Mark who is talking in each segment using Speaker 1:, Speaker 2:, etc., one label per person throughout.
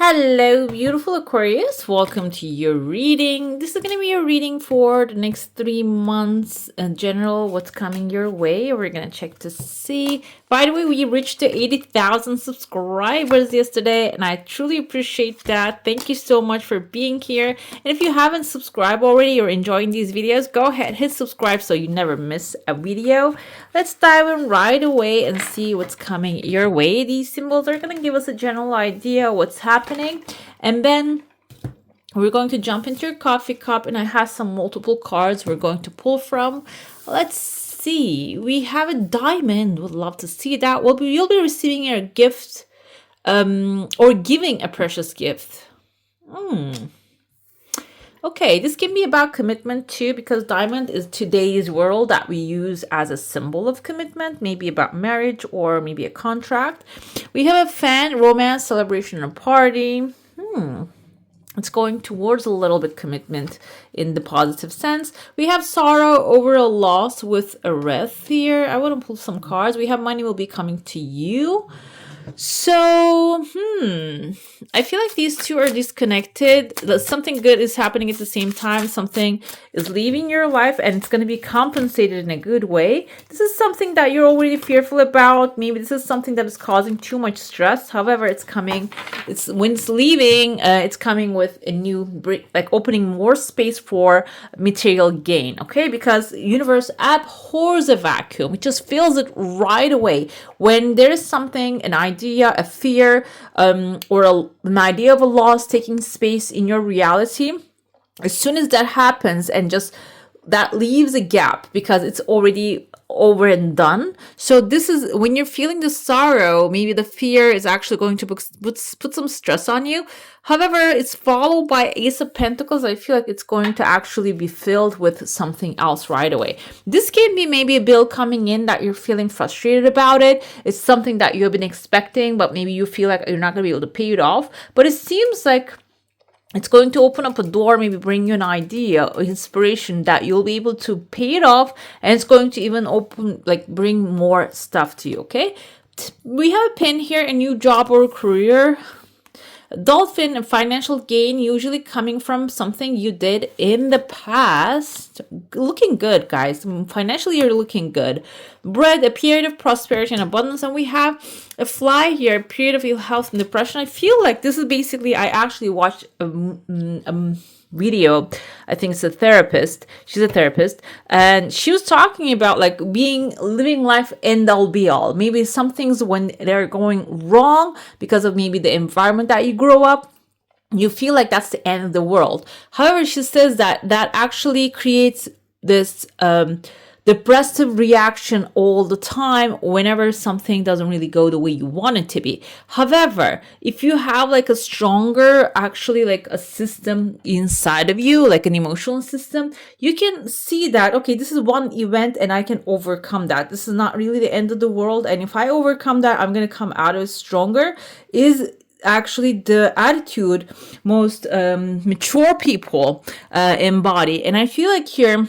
Speaker 1: Hello, beautiful Aquarius. Welcome to your reading. This is going to be your reading for the next 3 months in general, what's coming your way. We're going to check to see. By the way, we reached the 80,000 subscribers yesterday, and I truly appreciate that. Thank you so much for being here. And if you haven't subscribed already or enjoying these videos, go ahead, hit subscribe so you never miss a video. Let's dive in right away and see what's coming your way. These symbols are going to give us a general idea what's happening, and then we're going to jump into your coffee cup, and I have some multiple cards we're going to pull from. Let's see. We have a diamond. Would love to see that. You'll be receiving a gift or giving a precious gift. Okay, this can be about commitment too, because diamond is today's world that we use as a symbol of commitment, maybe about marriage or maybe a contract. We have a fan, romance, celebration, and party. It's going towards a little bit commitment in the positive sense. We have sorrow over a loss with a wreath here. I want to pull some cards. We have money will be coming to you. So, I feel like these two are disconnected. Something good is happening at the same time. Something is leaving your life and it's going to be compensated in a good way. This is something that you're already fearful about. Maybe this is something that is causing too much stress. However, it's coming. When it's leaving, it's coming with a new, like opening more space for material gain. Okay, because universe abhors a vacuum. It just fills it right away. When there is something, an idea, a fear, or an idea of a loss taking space in your reality, as soon as that happens and just that leaves a gap because it's already over and done. So this is when you're feeling the sorrow, maybe the fear is actually going to put some stress on you. However, it's followed by Ace of Pentacles. I feel like it's going to actually be filled with something else right away. This can be maybe a bill coming in that you're feeling frustrated about it. It's something that you have been expecting, but maybe you feel like you're not going to be able to pay it off. But it seems like it's going to open up a door, maybe bring you an idea or inspiration that you'll be able to pay it off. And it's going to even bring more stuff to you, okay? We have a pin here, a new job or career. Dolphin, a financial gain, usually coming from something you did in the past. Looking good, guys. Financially, you're looking good. Bread, a period of prosperity and abundance. And we have a fly here, a period of ill health and depression. I feel like this is basically, I actually watched a video. I think it's a therapist. She's a therapist, and she was talking about like living life end all be all. Maybe some things when they're going wrong because of maybe the environment that you grow up, you feel like that's the end of the world. However, she says that actually creates this depressive reaction all the time whenever something doesn't really go the way you want it to be. However, if you have like a stronger, actually like a system inside of you, like an emotional system, you can see that, okay, this is one event and I can overcome that. This is not really the end of the world. And if I overcome that, I'm going to come out of it stronger, is actually the attitude most mature people embody. And I feel like here,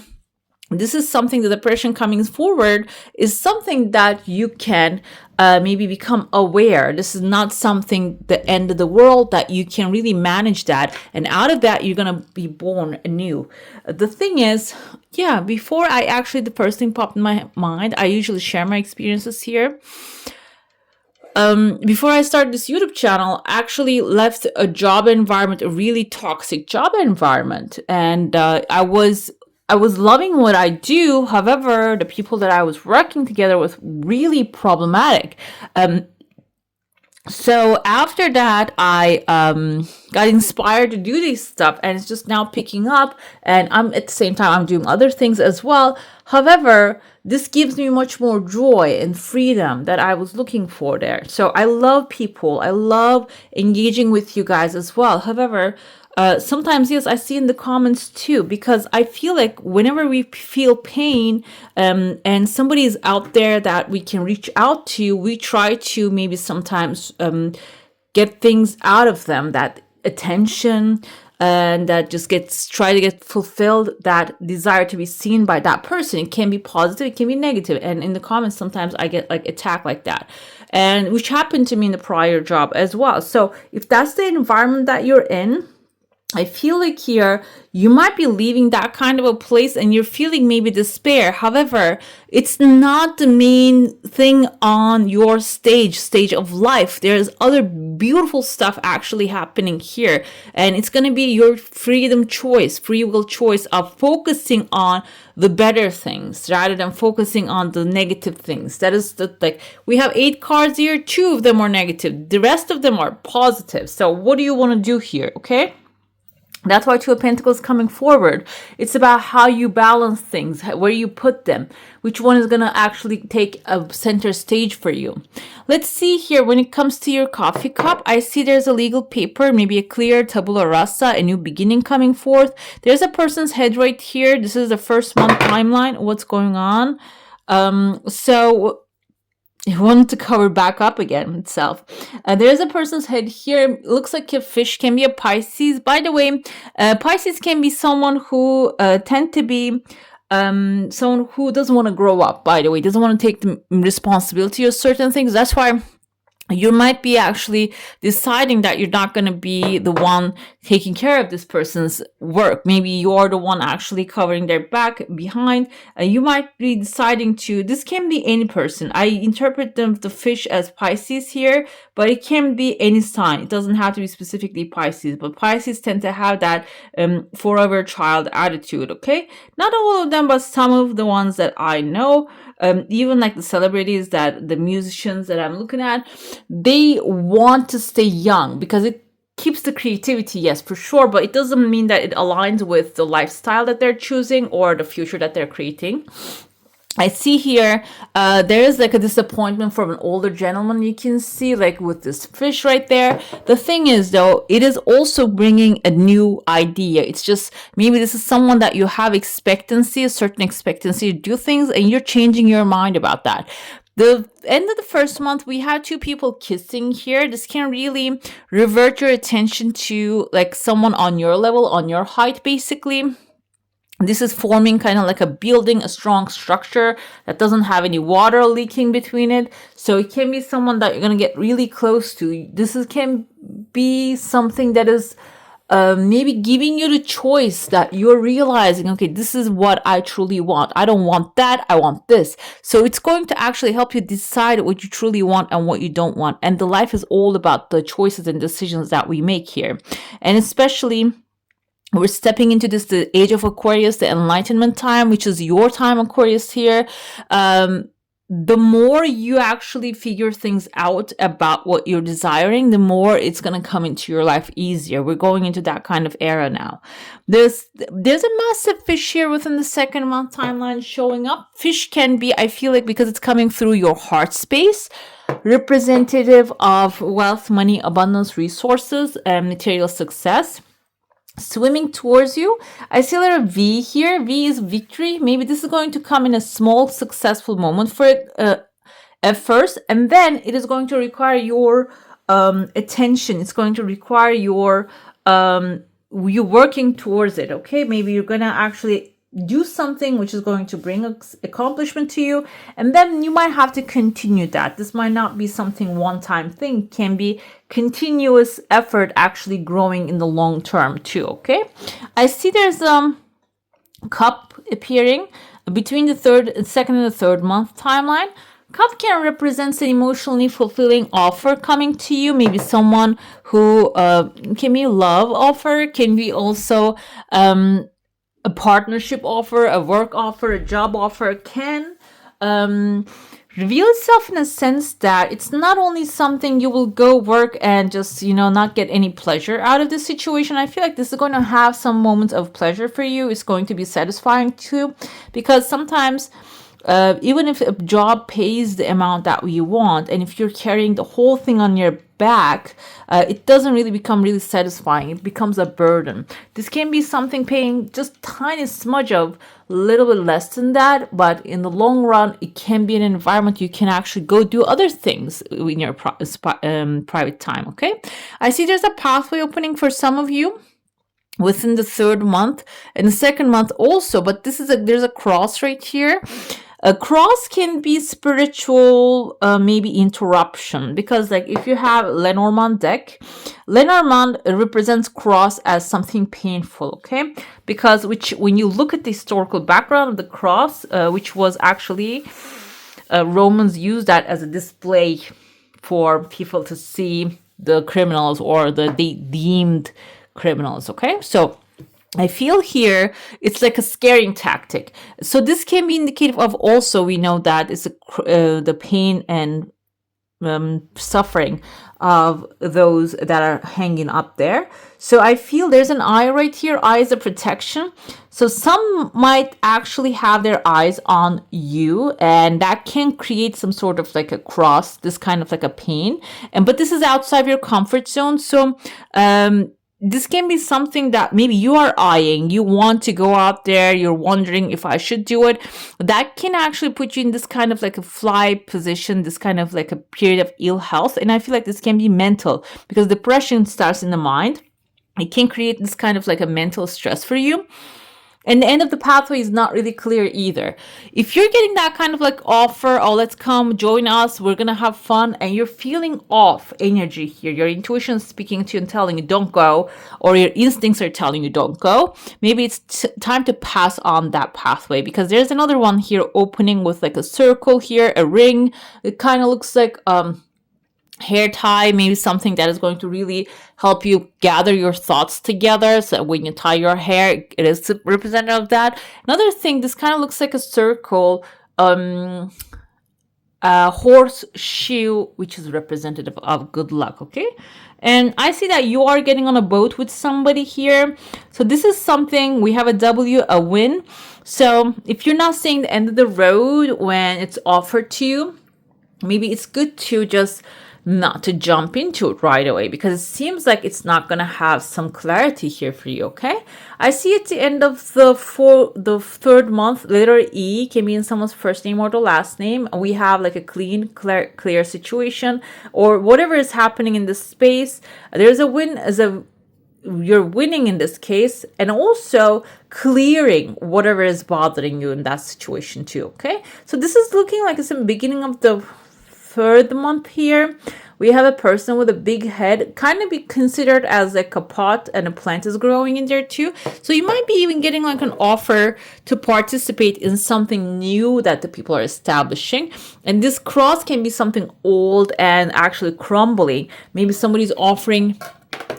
Speaker 1: this is something that the person coming forward is something that you can maybe become aware. This is not something the end of the world, that you can really manage that. And out of that, you're going to be born anew. The thing is, before the first thing popped in my mind, I usually share my experiences here. Before I started this YouTube channel, I actually left a job environment, a really toxic job environment. And I was loving what I do. However, the people that I was working together with really problematic. So after that, I got inspired to do this stuff, and it's just now picking up. And at the same time, I'm doing other things as well. However, this gives me much more joy and freedom that I was looking for there. So I love people. I love engaging with you guys as well. However, sometimes, yes, I see in the comments too, because I feel like whenever we feel pain and somebody is out there that we can reach out to, we try to maybe sometimes get things out of them, that attention, and that just try to get fulfilled, that desire to be seen by that person. It can be positive, it can be negative. And in the comments, sometimes I get like attacked like that. and which happened to me in the prior job as well. So if that's the environment that you're in, I feel like here you might be leaving that kind of a place and you're feeling maybe despair. However, it's not the main thing on your stage of life. There's other beautiful stuff actually happening here. And it's going to be your free will choice of focusing on the better things rather than focusing on the negative things. That is we have 8 cards here. 2 of them are negative. The rest of them are positive. So what do you want to do here? Okay. That's why 2 of Pentacles coming forward. It's about how you balance things, where you put them, which one is going to actually take a center stage for you. Let's see here, when it comes to your coffee cup, I see there's a legal paper, maybe a clear tabula rasa, a new beginning coming forth. There's a person's head right here. This is the first month timeline, what's going on. So it wanted to cover back up again itself. There's a person's head here. It looks like a fish, can be a Pisces. By the way, Pisces can be someone who tend to be someone who doesn't want to grow up, by the way, doesn't want to take the responsibility of certain things. That's why you might be actually deciding that you're not going to be the one taking care of this person's work. Maybe you're the one actually covering their back behind. You might be deciding to, this can be any person. I interpret the fish as Pisces here, but it can be any sign. It doesn't have to be specifically Pisces, but Pisces tend to have that forever child attitude, okay? Not all of them, but some of the ones that I know. Even like the celebrities, that the musicians that I'm looking at, they want to stay young because it keeps the creativity, yes, for sure, but it doesn't mean that it aligns with the lifestyle that they're choosing or the future that they're creating. I see here, there is like a disappointment from an older gentleman. You can see like with this fish right there. The thing is though, it is also bringing a new idea. It's just, maybe this is someone that you have expectancy, a certain expectancy to do things, and you're changing your mind about that. The end of the first month, we have 2 people kissing here. This can really revert your attention to like someone on your level, on your height, basically. This is forming kind of like a building, a strong structure that doesn't have any water leaking between it. So it can be someone that you're going to get really close to. Can be something that is maybe giving you the choice that you're realizing, okay, this is what I truly want. I don't want that. I want this. So it's going to actually help you decide what you truly want and what you don't want. And the life is all about the choices and decisions that we make here. And especially, we're stepping into this, the age of Aquarius, the enlightenment time, which is your time, Aquarius, here. The more you actually figure things out about what you're desiring, the more it's going to come into your life easier. We're going into that kind of era now. There's a massive fish here within the second month timeline showing up. Fish can be, I feel like, because it's coming through your heart space, representative of wealth, money, abundance, resources, and material success. Swimming towards you. I see a letter V here. V is victory. Maybe this is going to come in a small successful moment for it at first, and then it is going to require your attention. It's going to require your you working towards it. Okay, maybe you're gonna actually do something which is going to bring accomplishment to you, and then you might have to continue that. This might not be something one-time thing. It can be continuous effort actually growing in the long term too. Okay, I see there's cup appearing between the second and the third month timeline. Cup can represent an emotionally fulfilling offer coming to you. Maybe someone who can be love offer, can be also a partnership offer, a work offer, a job offer, can reveal itself in a sense that it's not only something you will go work and just, not get any pleasure out of this situation. I feel like this is going to have some moments of pleasure for you. It's going to be satisfying too, because sometimes even if a job pays the amount that you want, and if you're carrying the whole thing on your back, it doesn't really become really satisfying. It becomes a burden. This can be something paying just tiny smudge of a little bit less than that, but in the long run, it can be an environment you can actually go do other things in your private time. Okay, I see there's a pathway opening for some of you within the third month and the second month also, but there's a cross right here. A cross can be spiritual, maybe interruption, because like if you have Lenormand deck, Lenormand represents cross as something painful, okay? Because when you look at the historical background of the cross, which was actually Romans used that as a display for people to see the criminals or the deemed criminals, okay? So I feel here it's like a scaring tactic. So this can be indicative of, also we know that it's the pain and suffering of those that are hanging up there. So I feel there's an eye right here. Eye is a protection. So some might actually have their eyes on you, and that can create some sort of like a cross, this kind of like a pain. But this is outside your comfort zone. So this can be something that maybe you are eyeing. You want to go out there. You're wondering if I should do it. That can actually put you in this kind of like a fly position, this kind of like a period of ill health. And I feel like this can be mental, because depression starts in the mind. It can create this kind of like a mental stress for you. And the end of the pathway is not really clear either. If you're getting that kind of like offer, oh, let's come join us, we're going to have fun, and you're feeling off energy here, your intuition is speaking to you and telling you don't go, or your instincts are telling you don't go, maybe it's time to pass on that pathway, because there's another one here opening with like a circle here, a ring. It kind of looks like hair tie, maybe something that is going to really help you gather your thoughts together. So when you tie your hair, it is representative of that. Another thing, this kind of looks like a circle, a horseshoe, which is representative of good luck, okay? And I see that you are getting on a boat with somebody here. So this is something, we have a W, a win. So if you're not seeing the end of the road when it's offered to you, maybe it's good to just not to jump into it right away, because it seems like it's not going to have some clarity here for you, okay? I see at the end of the third month, letter E can be in someone's first name or the last name. We have like a clean, clear situation, or whatever is happening in this space. There's a win, you're winning in this case, and also clearing whatever is bothering you in that situation too, okay? So this is looking like it's the beginning of the third month here. We have a person with a big head, kind of be considered as like a pot, and a plant is growing in there too. So you might be even getting like an offer to participate in something new that the people are establishing. And this cross can be something old and actually crumbling. Maybe somebody's offering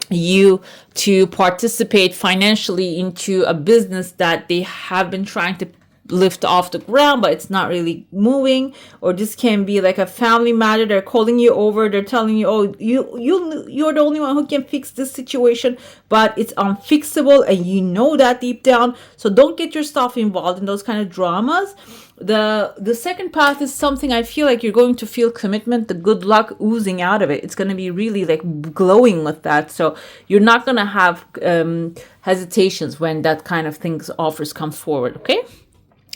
Speaker 1: you to participate financially into a business that they have been trying to lift off the ground, but it's not really moving. Or this can be like a family matter. They're calling you over, they're telling you, oh, you're the only one who can fix this situation, but it's unfixable, and you know that deep down. So don't get yourself involved in those kind of dramas. The second path is something I feel like you're going to feel commitment, the good luck oozing out of it. It's going to be really like glowing with that. So you're not going to have hesitations when that kind of things offers come forward, okay?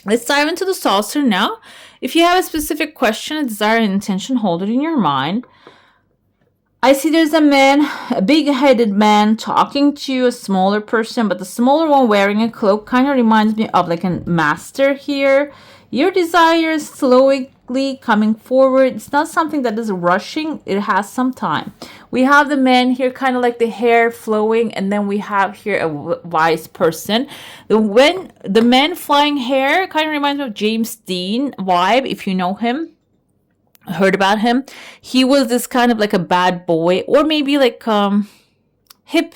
Speaker 1: Let's dive into the saucer now. If you have a specific question, a desire, and intention, hold it in your mind. I see there's a man, a big-headed man, talking to a smaller person, but the smaller one wearing a cloak kind of reminds me of like a master here. Your desire is slowly coming forward. It's not something that is rushing. It has some time. We have the man here, kind of like the hair flowing, and then we have here a wise person. When the man flying hair kind of reminds me of James Dean vibe, if you know him, heard about him. He was this kind of like a bad boy, or maybe like hip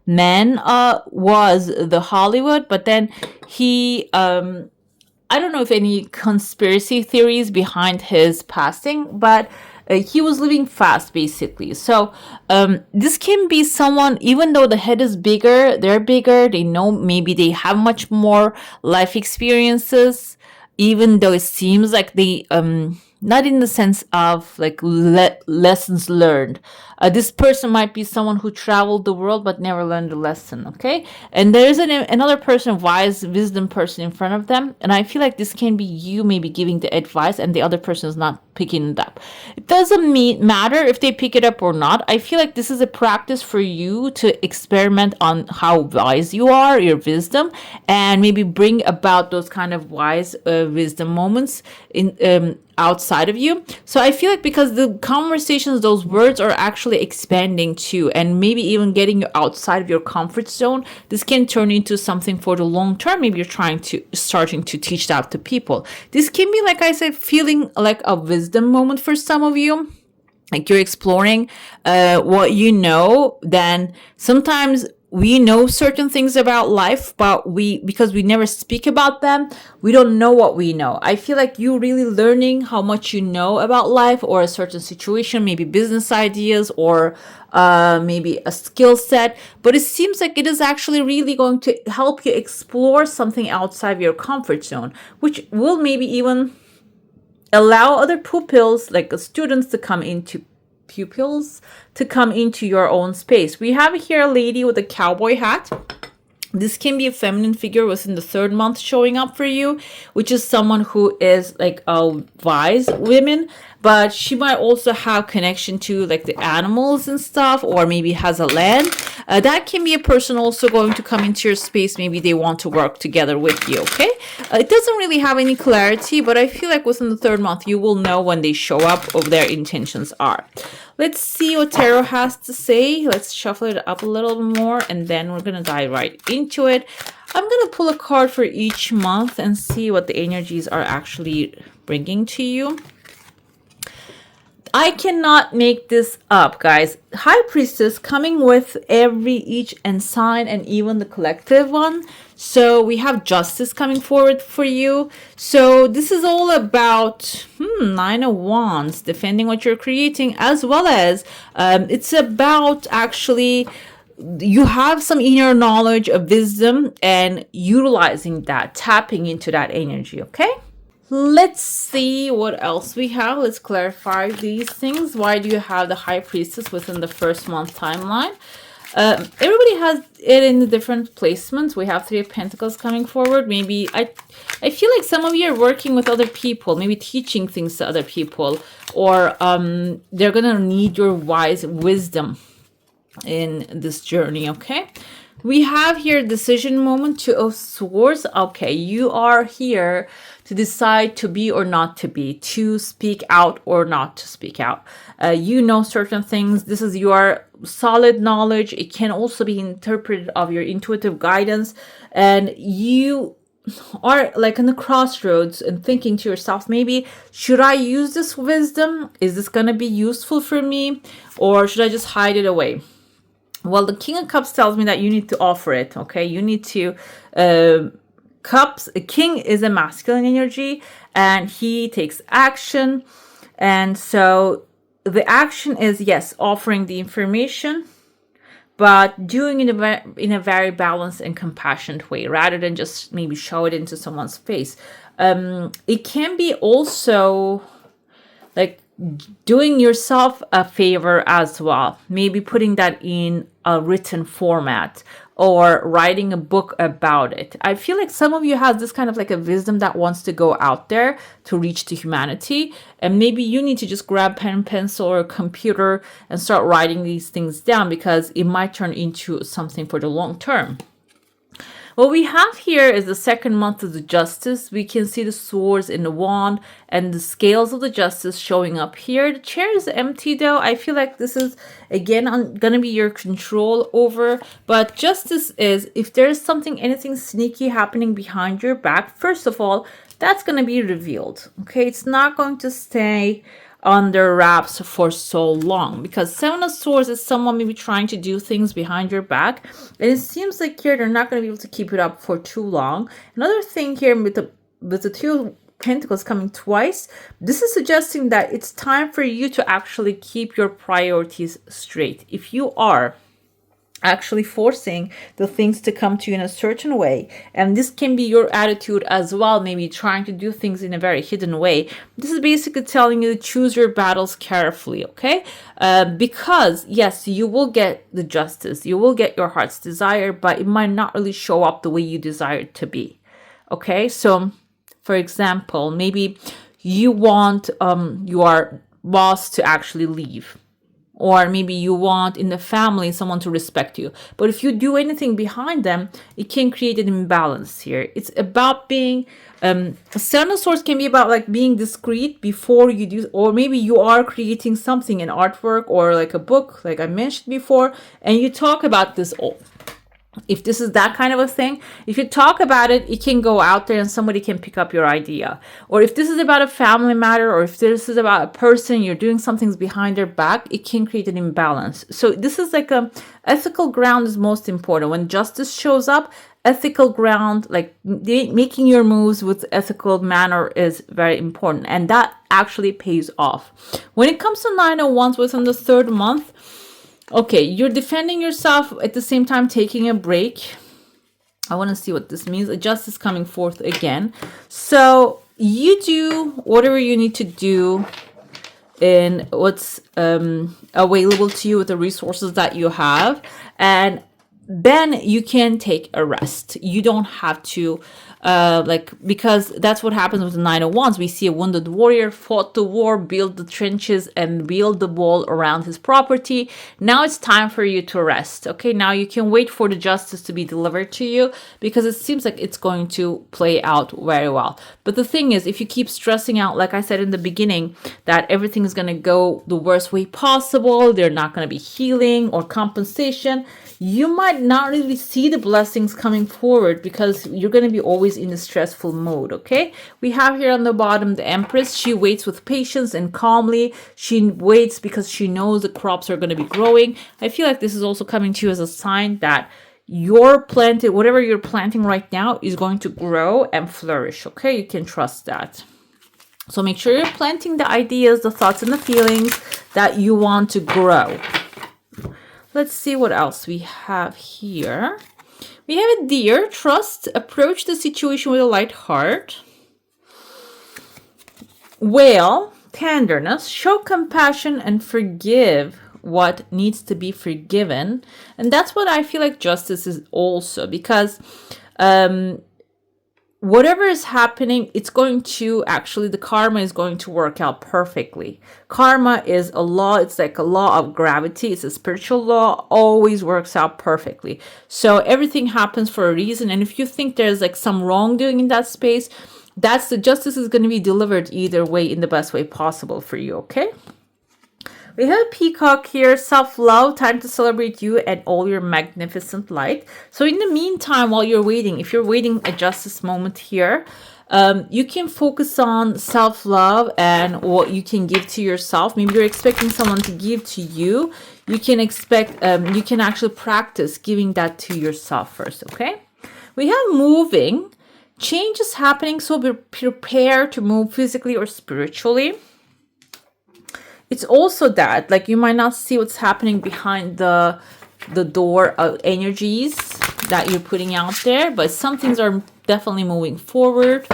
Speaker 1: man was the Hollywood, but then he I don't know if any conspiracy theories behind his passing, but he was living fast, basically. So this can be someone, even though the head is bigger, they're bigger, they know, maybe they have much more life experiences, even though it seems like they not in the sense of like lessons learned. This person might be someone who traveled the world but never learned a lesson. Okay, and there's another person, wise wisdom person in front of them, and I feel like this can be you maybe giving the advice and the other person is not picking it up. It doesn't matter if they pick it up or not. I feel like this is a practice for you to experiment on how wise you are, your wisdom, and maybe bring about those kind of wise wisdom moments in outside of you. So I feel like because the conversations, those words are actually expanding too, and maybe even getting you outside of your comfort zone, this can turn into something for the long term. Maybe you're starting to teach that to people. This can be, like I said, feeling like a wisdom moment for some of you, like you're exploring what you know. Then sometimes we know certain things about life, but because we never speak about them, we don't know what we know. I feel like you really learning how much you know about life or a certain situation, maybe business ideas or maybe a skill set, but it seems like it is actually really going to help you explore something outside your comfort zone, which will maybe even allow other pupils, like students, to come into your own space. We have here a lady with a cowboy hat. This can be a feminine figure within the 3rd month showing up for you, which is someone who is like a wise woman, but she might also have connection to like the animals and stuff, or maybe has a land. That can be a person also going to come into your space. Maybe they want to work together with you, okay? It doesn't really have any clarity, but I feel like within the 3rd month, you will know when they show up or their intentions are. Let's see what tarot has to say. Let's shuffle it up a little more, and then we're going to dive right into it. I'm going to pull a card for each month and see what the energies are actually bringing to you. I cannot make this up, guys. High Priestess coming with each and sign, and even the collective one. So we have Justice coming forward for you. So this is all about 9 of Wands, defending what you're creating, as well as it's about actually you have some inner knowledge of wisdom and utilizing that, tapping into that energy, okay? Let's see what else we have. Let's clarify these things. Why do you have the High Priestess within the 1st month timeline? Everybody has it in the different placements. We have 3 of Pentacles coming forward. Maybe I feel like some of you are working with other people, maybe teaching things to other people, or they're gonna need your wise wisdom in this journey, okay? We have here decision moment, 2 of Swords. Okay, you are here to decide to be or not to be, to speak out or not to speak out. You know certain things. This is your solid knowledge. It can also be interpreted of your intuitive guidance, and you are like in the crossroads and thinking to yourself, maybe, should I use this wisdom? Is this going to be useful for me, or should I just hide it away? Well, the King of Cups tells me that you need to offer it, okay? You need to... Cups, a king is a masculine energy, and he takes action. And so the action is, yes, offering the information, but doing it in a very balanced and compassionate way, rather than just maybe show it into someone's face. It can be also like doing yourself a favor as well, maybe putting that in a written format or writing a book about it. I feel like some of you have this kind of like a wisdom that wants to go out there to reach to humanity, and maybe you need to just grab pen and pencil or a computer and start writing these things down, because it might turn into something for the long term. What we have here is the 2nd month of the Justice. We can see the swords in the wand and the scales of the Justice showing up here. The chair is empty though. I feel like this is, again, going to be your control over. But Justice is, if there's something, anything sneaky happening behind your back, first of all, that's going to be revealed. Okay, it's not going to stay under wraps for so long, because 7 of Swords is someone maybe trying to do things behind your back, and it seems like here they're not going to be able to keep it up for too long. Another thing here with the 2 of Pentacles coming twice, this is suggesting that it's time for you to actually keep your priorities straight. If you are actually forcing the things to come to you in a certain way. And this can be your attitude as well, maybe trying to do things in a very hidden way. This is basically telling you to choose your battles carefully, okay? Because yes, you will get the justice, you will get your heart's desire, but it might not really show up the way you desire it to be. Okay, so for example, maybe you want your boss to actually leave, or maybe you want in the family someone to respect you. But if you do anything behind them, it can create an imbalance here. It's about being, Seven of Swords can be about like being discreet before you do, or maybe you are creating something, an artwork or like a book, like I mentioned before, and you talk about this all. If this is that kind of a thing, if you talk about it, it can go out there and somebody can pick up your idea. Or if this is about a family matter, or if this is about a person, you're doing something behind their back, it can create an imbalance. So this is like ethical ground is most important. When justice shows up, ethical ground, like making your moves with ethical manner, is very important. And that actually pays off. When it comes to 9 of Wands within the third month, okay, you're defending yourself at the same time taking a break. I want to see what this means. Justice coming forth again. So you do whatever you need to do in what's available to you with the resources that you have. And then you can take a rest. You don't have to because that's what happens with the 9 of Wands. We see a wounded warrior fought the war, built the trenches, and build the wall around his property. Now it's time for you to rest. Okay, now you can wait for the justice to be delivered to you, because it seems like it's going to play out very well. But the thing is, if you keep stressing out, like I said in the beginning, that everything is going to go the worst way possible, they're not going to be healing or compensation, you might not really see the blessings coming forward, because you're going to be always in a stressful mode. Okay, we have here on the bottom the Empress. She waits with patience and calmly. She waits because she knows the crops are going to be growing. I feel like this is also coming to you as a sign that your planted, whatever you're planting right now, is going to grow and flourish. Okay, you can trust that. So make sure you're planting the ideas, the thoughts, and the feelings that you want to grow. Let's see what else we have here. We have a Deer. Trust. Approach the situation with a light heart. Whale. Tenderness. Show compassion and forgive what needs to be forgiven. And that's what I feel like justice is also, because whatever is happening, it's going to actually, the karma is going to work out perfectly. Karma is a law. It's like a law of gravity. It's a spiritual law, always works out perfectly. So everything happens for a reason. And if you think there's like some wrongdoing in that space, that's the justice is going to be delivered either way in the best way possible for you. Okay. We have a Peacock here, self-love, time to celebrate you and all your magnificent light. So in the meantime, while you're waiting, if you're waiting a justice moment here, you can focus on self-love and what you can give to yourself. Maybe you're expecting someone to give to you. You can expect, you can actually practice giving that to yourself first, okay? We have moving. Change is happening, so be prepared to move physically or spiritually. It's also that, like, you might not see what's happening behind the door of energies that you're putting out there, but some things are definitely moving forward.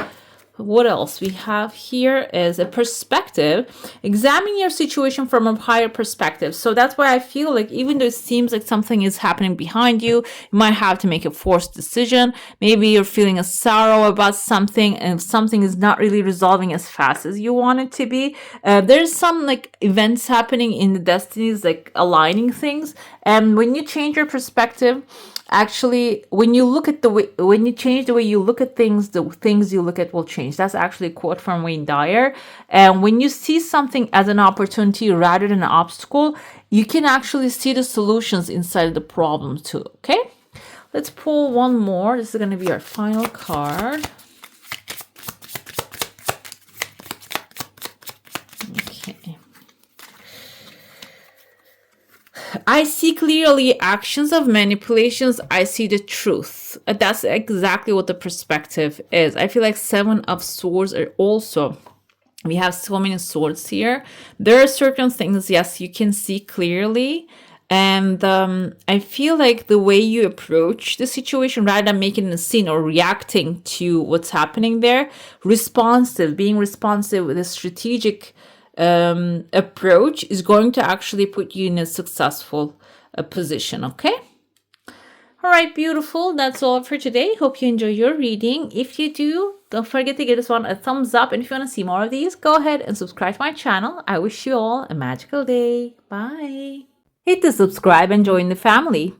Speaker 1: What else we have here is a perspective. Examine your situation from a higher perspective. So that's why I feel like even though it seems like something is happening behind you, you might have to make a forced decision. Maybe you're feeling a sorrow about something and something is not really resolving as fast as you want it to be. There's some like events happening in the destinies, like aligning things. And when you change your perspective, actually, when you look at when you change the way you look at things, the things you look at will change. That's actually a quote from Wayne Dyer. And when you see something as an opportunity rather than an obstacle, you can actually see the solutions inside of the problem too. Okay, let's pull one more. This is going to be our final card. Okay. I see clearly actions of manipulations. I see the truth. That's exactly what the perspective is. I feel like 7 of Swords are also, we have so many swords here. There are certain things, yes, you can see clearly. And I feel like the way you approach the situation, rather than making a scene or reacting to what's happening there, being responsive with a strategic approach is going to actually put you in a successful position. Okay. All right, beautiful. That's all for today. Hope you enjoy your reading. If you do, don't forget to give this one a thumbs up. And if you want to see more of these, go ahead and subscribe to my channel. I wish you all a magical day. Bye. Hit the subscribe and join the family.